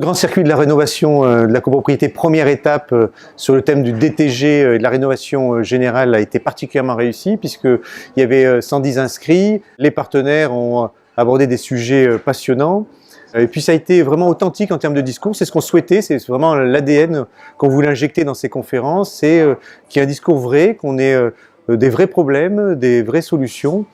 grand circuit de la rénovation de la copropriété, première étape sur le thème du DTG et de la rénovation générale a été particulièrement réussi puisqu'il y avait 110 inscrits. Les partenaires ont abordé des sujets passionnants. Et puis ça a été vraiment authentique en termes de discours, c'est ce qu'on souhaitait, c'est vraiment l'ADN qu'on voulait injecter dans ces conférences, c'est qu'il y ait un discours vrai, qu'on ait des vrais problèmes, des vraies solutions,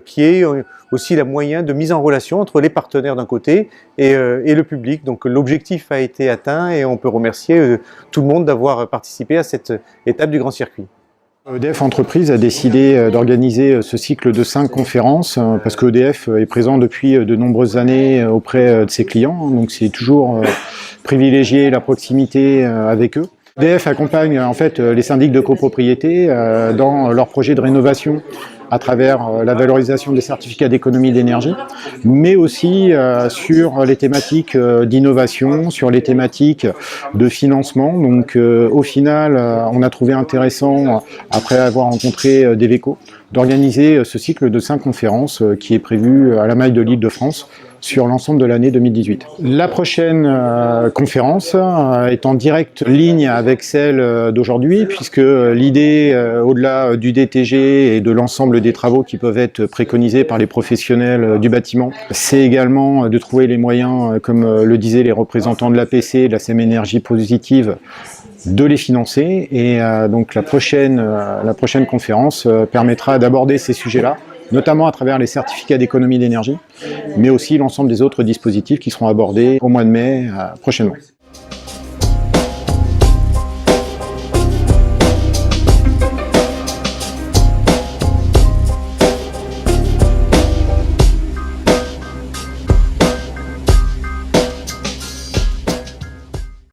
qui est aussi la moyen de mise en relation entre les partenaires d'un côté et le public. Donc l'objectif a été atteint et on peut remercier tout le monde d'avoir participé à cette étape du grand circuit. EDF Entreprise a décidé d'organiser ce cycle de 5 conférences parce que EDF est présent depuis de nombreuses années auprès de ses clients, donc c'est toujours privilégier la proximité avec eux. EDF accompagne en fait les syndics de copropriété dans leurs projets de rénovation à travers la valorisation des certificats d'économie d'énergie, mais aussi sur les thématiques d'innovation, sur les thématiques de financement. Donc au final, on a trouvé intéressant, après avoir rencontré Deveco, d'organiser ce cycle de 5 conférences qui est prévu à la maille de l'Île-de-France sur l'ensemble de l'année 2018. La prochaine conférence est en directe ligne avec celle d'aujourd'hui, puisque l'idée, au-delà du DTG et de l'ensemble des travaux qui peuvent être préconisés par les professionnels du bâtiment, c'est également de trouver les moyens, comme le disaient les représentants de l'APC, de la CEM Énergie Positive, de les financer. Et donc la prochaine conférence permettra d'aborder ces sujets-là, notamment à travers les certificats d'économie d'énergie, mais aussi l'ensemble des autres dispositifs qui seront abordés au mois de mai prochainement.